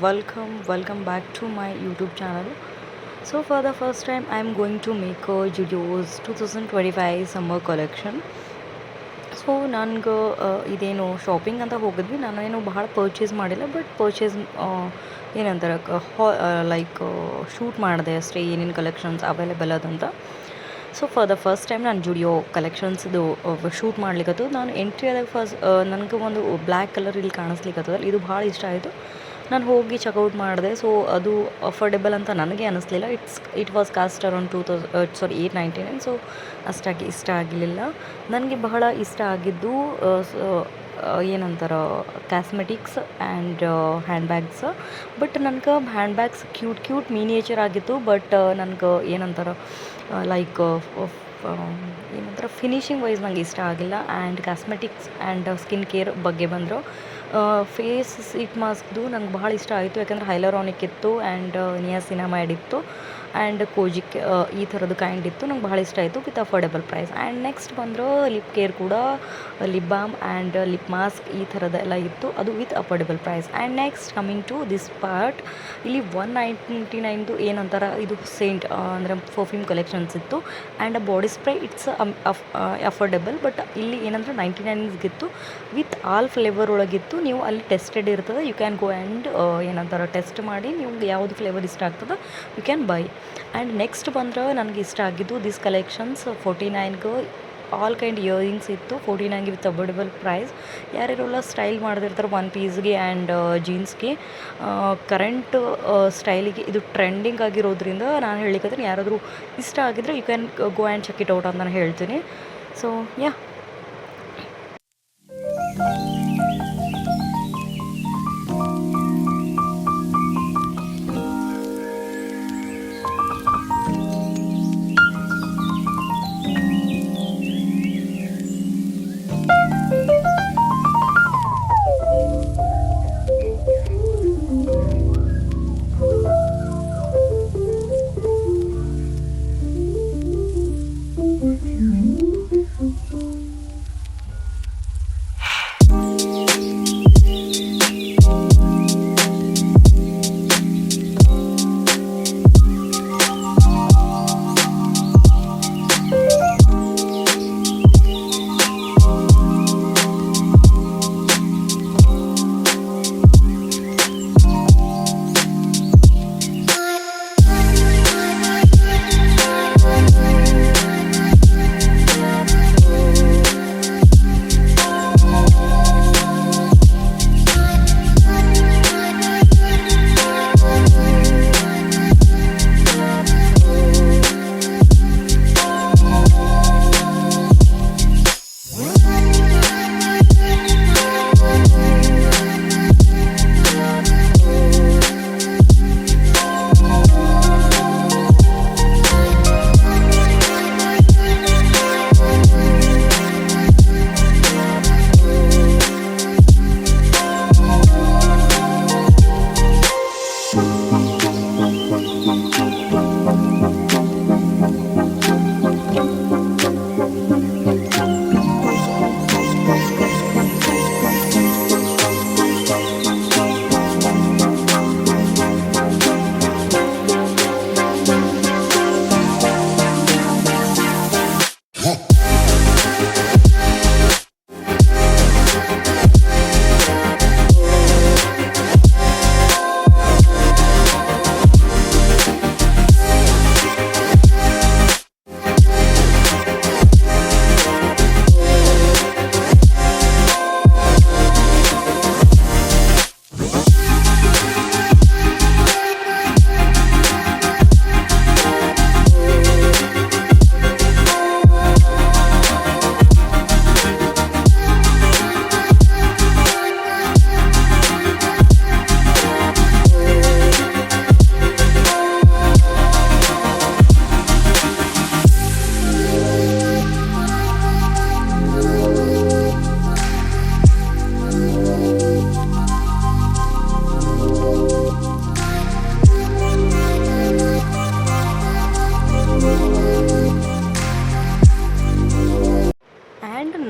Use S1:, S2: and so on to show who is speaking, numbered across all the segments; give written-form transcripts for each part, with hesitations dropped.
S1: welcome back to my YouTube channel. So for the first time I'm going to make a Judios 2025 summer collection. So ನನಗೆ ಇದೇನು shopping ಅಂತ ಹೋಗಿದ್ವಿ, ನಾನು ಏನು ಭಾಳ ಪರ್ಚೇಸ್ ಮಾಡಿಲ್ಲ, ಬಟ್ ಪರ್ಚೇಸ್ ಏನಂತಾರೆ ಲೈಕ್ ಶೂಟ್ ಮಾಡಿದೆ ಅಷ್ಟೇ ಏನೇನು ಕಲೆಕ್ಷನ್ಸ್ ಅವೈಲೇಬಲ್ ಅದಂತ. So for the first time ನಾನು ಜುಡಿಯೋ ಕಲೆಕ್ಷನ್ಸ್ದು ಶೂಟ್ ಮಾಡ್ಲಿಕ್ಕತ್ತು. ನಾನು ಎಂಟ್ರಿ ಆದಾಗ ಫಸ್ಟ್ ನನಗೆ ಒಂದು ಬ್ಲ್ಯಾಕ್ ಕಲರ್ ಇಲ್ಲಿ ಕಾಣಿಸ್ಲಿಕ್ಕತ್ತದಲ್ಲ, ಇದು ಭಾಳ ಇಷ್ಟ ಆಯಿತು. ನಾನು ಹೋಗಿ ಚೆಕ್ಔಟ್ ಮಾಡಿದೆ. ಸೊ ಅದು ಅಫೋರ್ಡೆಬಲ್ ಅಂತ ನನಗೆ ಅನ್ನಿಸ್ಲಿಲ್ಲ. It was cost around 899. So ಅಷ್ಟಾಗಿ ಇಷ್ಟ ಆಗಲಿಲ್ಲ. ನನಗೆ ಬಹಳ ಇಷ್ಟ ಆಗಿದ್ದು ಏನಂತಾರೆ cosmetics and hand bags. But ನನಗೆ ಹ್ಯಾಂಡ್ ಬ್ಯಾಗ್ಸ್ ಕ್ಯೂಟ್ ಮಿನಿಯೇಚರ್ ಆಗಿತ್ತು. ಬಟ್ ನನಗೆ ಏನಂತಾರೆ ಲೈಕ್ ಏನಂತಾರೆ ಫಿನಿಶಿಂಗ್ ವೈಸ್ ನಂಗೆ ಇಷ್ಟ ಆಗಿಲ್ಲ. And cosmetics and skin care ಬಗ್ಗೆ ಬಂದರು. ಫೇಸ್ ಸೀಟ್ ಮಾಸ್ಕ್ದು ನಂಗೆ ಭಾಳ ಇಷ್ಟ ಆಯಿತು, ಯಾಕಂದರೆ ಹೈಲರಾನಿಕ್ ಇತ್ತು ಆ್ಯಂಡ್ ನಿಯಾಸಿನಾಮೈಡ್ ಇತ್ತು ಆ್ಯಂಡ್ ಕೋಜಿಕ್ ಈ ಥರದ್ದು ಕೈಂಡ್ ಇತ್ತು. ನಂಗೆ ಭಾಳ ಇಷ್ಟ ಆಯಿತು with affordable price. And next ಬಂದರು ಲಿಪ್ ಕೇರ್ ಕೂಡ, lip balm and lip mask ಈ ಥರದ್ದೆಲ್ಲ ಇತ್ತು, ಅದು with affordable price. And next coming to this part, ಇಲ್ಲಿ 199ದು ಏನಂತಾರೆ ಇದು ಸೇಂಟ್ ಅಂದರೆ ಪರ್ಫ್ಯೂಮ್ ಕಲೆಕ್ಷನ್ಸ್ ಇತ್ತು. And body spray it's affordable, but ಇಲ್ಲಿ ಏನಂದ್ರೆ 99ಗಿತ್ತು ವಿತ್ ಆಲ್ ಫ್ಲೇವರ್ ಒಳಗಿತ್ತು. ನೀವು ಅಲ್ಲಿ ಟೆಸ್ಟೆಡ್ ಇರ್ತದೆ, ಯು ಕ್ಯಾನ್ ಗೋ ಆ್ಯಂಡ್ ಏನಂತಾರೆ ಟೆಸ್ಟ್ ಮಾಡಿ ನಿಮ್ಗೆ ಯಾವುದು ಫ್ಲೇವರ್ ಇಷ್ಟ ಆಗ್ತದೆ you can buy. And next ಬಂದ್ರೆ ನನಗೆ ಇಷ್ಟ ಆಗಿದ್ದು ದಿಸ್ ಕಲೆಕ್ಷನ್ಸ್ 49ಗೆ ಆಲ್ ಕೈಂಡ್ ಇಯರಿಂಗ್ಸ್ ಇತ್ತು. 49ಗೆ ವಿತ್ ಅಫೋರ್ಡೆಬಲ್ ಪ್ರೈಸ್. ಯಾರ್ಯಾರೆಲ್ಲ ಸ್ಟೈಲ್ ಮಾಡ್ತಿರ್ತಾರೆ ಒನ್ ಪೀಸ್ಗೆ ಆ್ಯಂಡ್ ಜೀನ್ಸ್ಗೆ, ಕರೆಂಟ್ ಸ್ಟೈಲಿಗೆ ಇದು ಟ್ರೆಂಡಿಂಗ್ ಆಗಿರೋದ್ರಿಂದ ನಾನು ಹೇಳಿಕಂದ್ರೆ ಯಾರಾದರೂ ಇಷ್ಟ ಆಗಿದ್ರೆ you can go and check it out ಅಂತ ನಾನು ಹೇಳ್ತೀನಿ. ಸೊ ಯಾ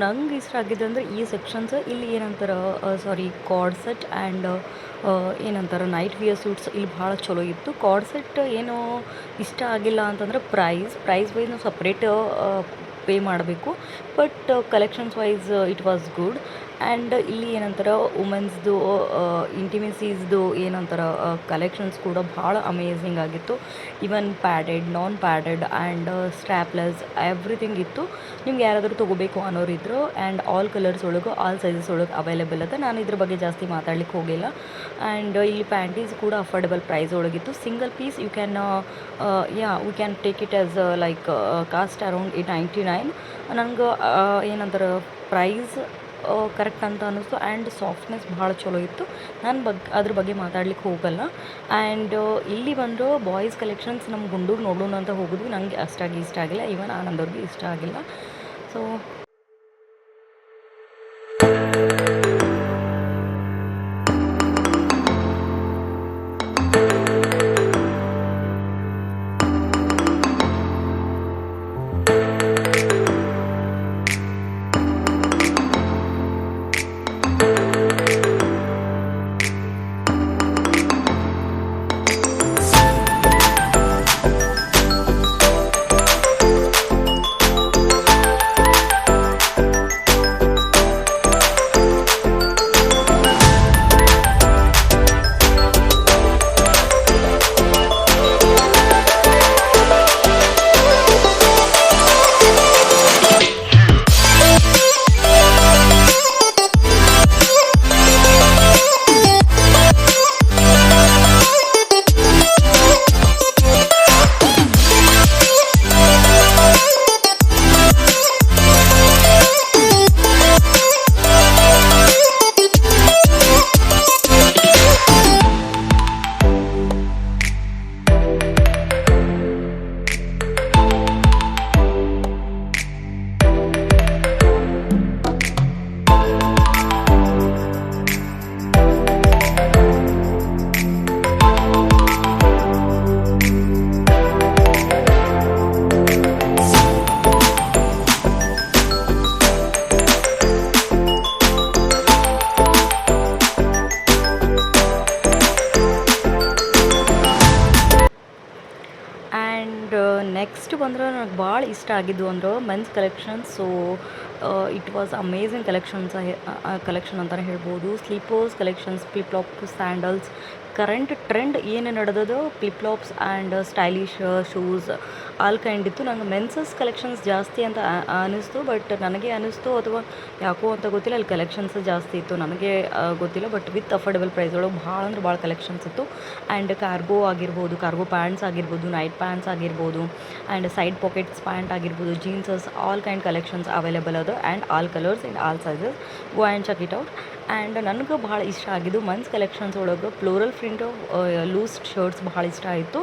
S1: ನಂಗೆ ಇಷ್ಟ ಆಗಿದ್ದು ಅಂದರೆ ಈ ಸೆಕ್ಷನ್ಸ್ ಇಲ್ಲಿ ಏನಂತಾರೆ ಸಾರಿ ಕಾರ್ಡ್ ಸೆಟ್ ಆ್ಯಂಡ್ ಏನಂತಾರೆ ನೈಟ್ ವಿಯರ್ ಸೂಟ್ಸ್ ಇಲ್ಲಿ ಭಾಳ ಚಲೋ ಇತ್ತು. ಕಾರ್ಡ್ ಸೆಟ್ ಏನು ಇಷ್ಟ ಆಗಿಲ್ಲ ಅಂತಂದ್ರೆ ಪ್ರೈಸ್ ವೈಸ್ ನಾವು ಸಪ್ರೇಟ್ ಪೇ ಮಾಡಬೇಕು, but collections wise it was good. And ಇಲ್ಲಿ ಏನಂತಾರೆ ವುಮೆನ್ಸ್ದು ಇಂಟಿಮೆಸೀಸ್ದು ಏನಂತಾರೆ ಕಲೆಕ್ಷನ್ಸ್ ಕೂಡ ಭಾಳ ಅಮೇಝಿಂಗ್ ಆಗಿತ್ತು. Even padded, non padded and strapless everything ಇತ್ತು. ನಿಮ್ಗೆ ಯಾರಾದರೂ ತೊಗೋಬೇಕು ಅನ್ನೋರಿದ್ರು ಆ್ಯಂಡ್ ಆಲ್ ಕಲರ್ಸ್ ಒಳಗೆ ಆಲ್ ಸೈಜಸ್ ಒಳಗೆ ಅವೈಲೇಬಲ್ ಅದ. ನಾನು ಇದ್ರ ಬಗ್ಗೆ ಜಾಸ್ತಿ ಮಾತಾಡ್ಲಿಕ್ಕೆ ಹೋಗಿಲ್ಲ. ಆ್ಯಂಡ್ ಇಲ್ಲಿ ಪ್ಯಾಂಟೀಸ್ ಕೂಡ ಅಫೋರ್ಡೆಬಲ್ ಪ್ರೈಸ್ ಒಳಗಿತ್ತು. Single piece you can we can take it as like cost around 899. ನಂಗೆ ಏನಂತಾರೆ ಪ್ರೈಸ್ ಕರೆಕ್ಟ್ ಅಂತ ಅನ್ನಿಸ್ತು. ಆ್ಯಂಡ್ ಸಾಫ್ಟ್ನೆಸ್ ಭಾಳ ಚಲೋ ಇತ್ತು. ನಾನು ಅದ್ರ ಬಗ್ಗೆ ಮಾತಾಡ್ಲಿಕ್ಕೆ ಹೋಗಲ್ಲ. ಆ್ಯಂಡ್ ಇಲ್ಲಿ ಬಂದು ಬಾಯ್ಸ್ ಕಲೆಕ್ಷನ್ಸ್ ನಮ್ಮ ಗುಂಡೂರು ನೋಡೋಣ ಅಂತ ಹೋಗಿದ್ವಿ. ನನಗೆ ಅಷ್ಟಾಗಿ ಇಷ್ಟ ಆಗಿಲ್ಲ, ಈವನ್ ಆನಂದವ್ರಿಗೆ ಇಷ್ಟ ಆಗಿಲ್ಲ. ಸೊ ಆ್ಯಂಡ್ ನೆಕ್ಸ್ಟ್ ಬಂದ್ರೆ ನನಗೆ ಭಾಳ ಇಷ್ಟ ಆಗಿದ್ದು ಅಂದ್ರೆ men's collections. So it was amazing collection ಅಂತಲೇ ಹೇಳ್ಬೋದು. Slippers collections, flip-flop, sandals, current trend ಏನು ನಡೆದದು flip-flops and stylish shoes all kind ಇತ್ತು. ನಂಗೆ ಮೆನ್ಸಸ್ ಕಲೆಕ್ಷನ್ಸ್ ಜಾಸ್ತಿ ಅಂತ ಅನ್ನಿಸ್ತು, ಬಟ್ ನನಗೆ ಅನ್ನಿಸ್ತು ಅಥವಾ ಯಾಕೋ ಅಂತ ಗೊತ್ತಿಲ್ಲ, ಅಲ್ಲಿ ಕಲೆಕ್ಷನ್ಸ್ ಜಾಸ್ತಿ ಇತ್ತು. ನನಗೆ ಗೊತ್ತಿಲ್ಲ, ಬಟ್ ವಿತ್ ಅಫೋರ್ಡೆಬಲ್ ಪ್ರೈಸ್ ಒಳಗೆ ಭಾಳ ಅಂದ್ರೆ ಭಾಳ ಕಲೆಕ್ಷನ್ಸ್ ಇತ್ತು. ಆ್ಯಂಡ್ ಕಾರ್ಗೋ ಆಗಿರ್ಬೋದು, ಕಾರ್ಗೋ ಪ್ಯಾಂಟ್ಸ್ ಆಗಿರ್ಬೋದು, ನೈಟ್ ಪ್ಯಾಂಟ್ಸ್ ಆಗಿರ್ಬೋದು, ಆ್ಯಂಡ್ ಸೈಡ್ ಪಾಕೆಟ್ಸ್ ಪ್ಯಾಂಟ್ ಆಗಿರ್ಬೋದು, jeanses all kind collections available ಅದು. And all colours and all sizes. Go and check it out. And ನನಗೆ ಭಾಳ ಇಷ್ಟ ಆಗಿದ್ದು ಮೆನ್ಸ್ ಕಲೆಕ್ಷನ್ಸ್ ಒಳಗೆ ಫ್ಲೋರಲ್ ಪ್ರಿಂಟ್ ಲೂಸ್ ಶರ್ಟ್ಸ್ ಭಾಳ ಇಷ್ಟ ಆಯಿತು.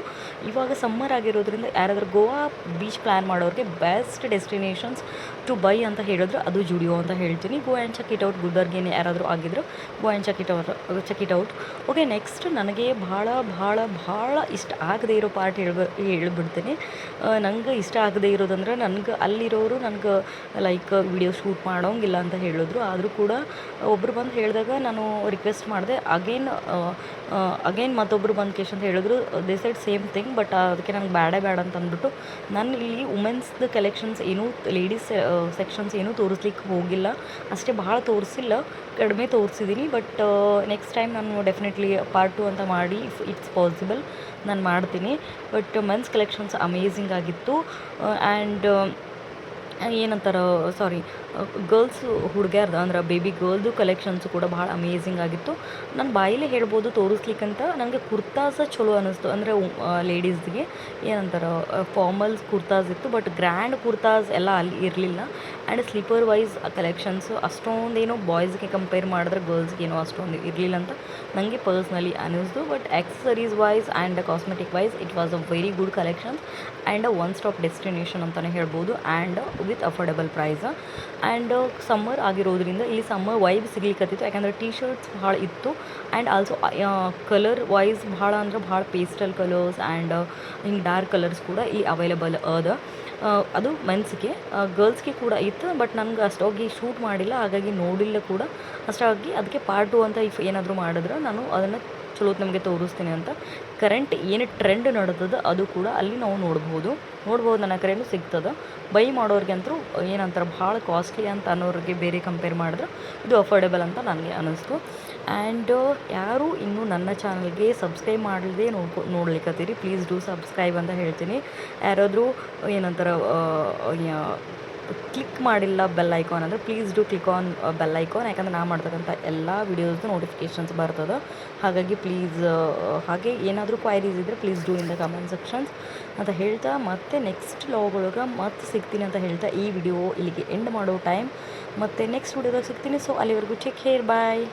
S1: ಇವಾಗ ಸಮ್ಮರ್ ಆಗಿರೋದ್ರಿಂದ ಯಾರಾದರೂ ಗೋವಾ ಬೀಚ್ ಪ್ಲ್ಯಾನ್ ಮಾಡೋರಿಗೆ ಬೆಸ್ಟ್ ಡೆಸ್ಟಿನೇಷನ್ಸ್ ಟು ಬೈ ಅಂತ ಹೇಳಿದ್ರೆ ಅದು ಜುಡಿಯೋ ಅಂತ ಹೇಳ್ತೀನಿ. Go and check it out. ಗುಡ್ಡರ್ಗೇನೆ ಯಾರಾದರೂ ಆಗಿದ್ರು go and check it out. Okay, next ನನಗೆ ಭಾಳ ಭಾಳ ಭಾಳ ಇಷ್ಟ ಆಗದೆ ಇರೋ ಪಾರ್ಟ್ ಹೇಳ್ಬಿಡ್ತೀನಿ. ನಂಗೆ ಇಷ್ಟ ಆಗದೆ ಇರೋದಂದ್ರೆ ನನಗೆ ಅಲ್ಲಿರೋರು ನನಗೆ ಲೈಕ್ ವಿಡಿಯೋ ಶೂಟ್ ಮಾಡೋಂಗಿಲ್ಲ ಅಂತ ಹೇಳಿದ್ರು. ಆದರೂ ಕೂಡ ಒಬ್ಬರು ಬಂದು ಹೇಳಿದಾಗ ನಾನು ರಿಕ್ವೆಸ್ಟ್ ಮಾಡಿದೆ. ಅಗೇನ್ ಮತ್ತೊಬ್ಬರು ಬಂದು ಕೇಶ್ ಅಂತ ಹೇಳಿದ್ರು. They side same thing, but ಅದಕ್ಕೆ ನಂಗೆ ಬೇಡ ಅಂತ ಅಂದ್ಬಿಟ್ಟು ನಾನು ಇಲ್ಲಿ ವುಮೆನ್ಸ್ದು ಕಲೆಕ್ಷನ್ಸ್ ಏನೂ ಲೇಡೀಸ್ ಸೆಕ್ಷನ್ಸ್ ಏನೂ ತೋರಿಸ್ಲಿಕ್ಕೆ ಹೋಗಿಲ್ಲ. ಅಷ್ಟೇ ಭಾಳ ತೋರಿಸಿಲ್ಲ, ಕಡಿಮೆ ತೋರಿಸಿದ್ದೀನಿ. ಬಟ್ ನೆಕ್ಸ್ಟ್ ಟೈಮ್ ನಾನು ಡೆಫಿನೆಟ್ಲಿ ಪಾರ್ಟ್ 2 ಅಂತ ಮಾಡಿ ಇಟ್ಸ್ ಪಾಸಿಬಲ್ ನಾನು ಮಾಡ್ತೀನಿ. ಬಟ್ ಮೆನ್ಸ್ ಕಲೆಕ್ಷನ್ಸ್ ಅಮೇಝಿಂಗ್ ಆಗಿತ್ತು. ಆ್ಯಂಡ್ ಏನಂತಾರೆ ಸಾರಿ ಗರ್ಲ್ಸ್ ಹುಡುಗ್ಯಾರ್ದು ಅಂದ್ರೆ ಬೇಬಿ ಗರ್ಲ್ದು ಕಲೆಕ್ಷನ್ಸು ಕೂಡ ಭಾಳ ಅಮೇಝಿಂಗ್ ಆಗಿತ್ತು. ನಾನು ಬಾಯಿಲೇ ಹೇಳ್ಬೋದು ತೋರಿಸ್ಲಿಕ್ಕಂತ. ನನಗೆ ಕುರ್ತಾಸ ಚಲೋ ಅನ್ನಿಸ್ತು. ಅಂದರೆ ಲೇಡೀಸ್ಗೆ ಏನಂತಾರೆ ಫಾರ್ಮಲ್ಸ್ ಕುರ್ತಾಸ್ ಇತ್ತು, ಬಟ್ ಗ್ರ್ಯಾಂಡ್ ಕುರ್ತಾಸ್ ಎಲ್ಲ ಅಲ್ಲಿ ಇರಲಿಲ್ಲ. ಆ್ಯಂಡ್ ಸ್ಲೀಪರ್ ವೈಸ್ ಕಲೆಕ್ಷನ್ಸು ಅಷ್ಟೊಂದೇನೋ ಬಾಯ್ಸ್ಗೆ ಕಂಪೇರ್ ಮಾಡಿದ್ರೆ ಗರ್ಲ್ಸ್ಗೇನೋ ಅಷ್ಟೊಂದು ಇರಲಿಲ್ಲ ಅಂತ ನನಗೆ ಪರ್ಸ್ನಲಿ ಅನ್ನಿಸ್ತು. But accessories wise and cosmetic wise it was a very good collections and one stop destination ಅಂತಲೇ ಹೇಳ್ಬೋದು. And with affordable price. And summer ಆಗಿರೋದ್ರಿಂದ ಇಲ್ಲಿ ಸಮ್ಮರ್ ವೈಬ್ ಸಿಗ್ಲಿಕ್ಕತ್ತಿತ್ತು, ಯಾಕಂದರೆ ಟೀ ಶರ್ಟ್ಸ್ ಭಾಳ ಇತ್ತು. ಆ್ಯಂಡ್ ಆಲ್ಸೋ ಕಲರ್ ವೈಸ್ ಭಾಳ ಅಂದ್ರೆ ಭಾಳ ಪೇಸ್ಟಲ್ ಕಲರ್ಸ್ ಆ್ಯಂಡ್ ಹಿಂಗೆ ಡಾರ್ಕ್ ಕಲರ್ಸ್ ಕೂಡ ಈ ಅವೈಲೇಬಲ್ ಅದ. ಅದು ಮೆನ್ಸ್ಗೆ. ಗರ್ಲ್ಸ್ಗೆ ಕೂಡ ಇತ್ತು, ಬಟ್ ನನಗೆ ಅಷ್ಟಾಗಿ ಶೂಟ್ ಮಾಡಿಲ್ಲ, ಹಾಗಾಗಿ ನೋಡಿಲ್ಲ ಕೂಡ ಅಷ್ಟಾಗಿ. ಅದಕ್ಕೆ ಪಾರ್ಟ್ 2 ಅಂತ ಇಫ್ ಏನಾದರೂ ಮಾಡಿದ್ರೆ ನಾನು ಅದನ್ನು ಚಲೋ ನಮಗೆ ತೋರಿಸ್ತೀನಿ ಅಂತ. ಕರೆಂಟ್ ಏನು ಟ್ರೆಂಡ್ ನಡ್ದದ ಅದು ಕೂಡ ಅಲ್ಲಿ ನಾವು ನೋಡ್ಬೋದು. ನನ್ನ ಕಡೆಯೂ ಸಿಗ್ತದೆ. ಬೈ ಮಾಡೋರಿಗಂತೂ ಏನಂತಾರೆ ಭಾಳ ಕಾಸ್ಟ್ಲಿ ಅಂತ ಅನ್ನೋರಿಗೆ ಬೇರೆ ಕಂಪೇರ್ ಮಾಡಿದ್ರೆ ಇದು ಅಫೋರ್ಡೆಬಲ್ ಅಂತ ನನಗೆ ಅನ್ನಿಸ್ತು. ಆ್ಯಂಡ್ ಯಾರು ಇನ್ನೂ ನನ್ನ ಚಾನಲ್ಗೆ ಸಬ್ಸ್ಕ್ರೈಬ್ ಮಾಡಲಿದೆ ನೋಡ್ಲಿಕ್ಕತ್ತೀರಿ, ಪ್ಲೀಸ್ ಡೂ ಸಬ್ಸ್ಕ್ರೈಬ್ ಅಂತ ಹೇಳ್ತೀನಿ. ಯಾರಾದರೂ ಏನಂತಾರೆ ಕ್ಲಿಕ್ ಮಾಡಿಲ್ಲ ಬೆಲ್ ಐಕಾನ್ ಅಂದರೆ please do click on bell icon, ಯಾಕಂದ್ರೆ ನಾ ಮಾಡ್ತಕ್ಕಂಥ ಎಲ್ಲ ವೀಡಿಯೋಸ್ದು ನೋಟಿಫಿಕೇಷನ್ಸ್ ಬರ್ತದೆ. ಹಾಗಾಗಿ ಪ್ಲೀಸ್, ಹಾಗೆ ಏನಾದರೂ ಕ್ವೈರೀಸ್ ಇದ್ದರೆ please do in the comment sections ಅಂತ ಹೇಳ್ತಾ, ಮತ್ತೆ ನೆಕ್ಸ್ಟ್ ಲಾಗ್ ಒಳಗೆ ಮತ್ತೆ ಸಿಗ್ತೀನಿ ಅಂತ ಹೇಳ್ತಾ ಈ ವಿಡಿಯೋ ಇಲ್ಲಿಗೆ ಎಂಡ್ ಮಾಡೋ ಟೈಮ್. ಮತ್ತು ನೆಕ್ಸ್ಟ್ ವಿಡಿಯೋದಾಗ ಸಿಗ್ತೀನಿ. ಸೊ ಅಲ್ಲಿವರೆಗೂ ಟೇಕ್ ಕೇರ್, ಬಾಯ್.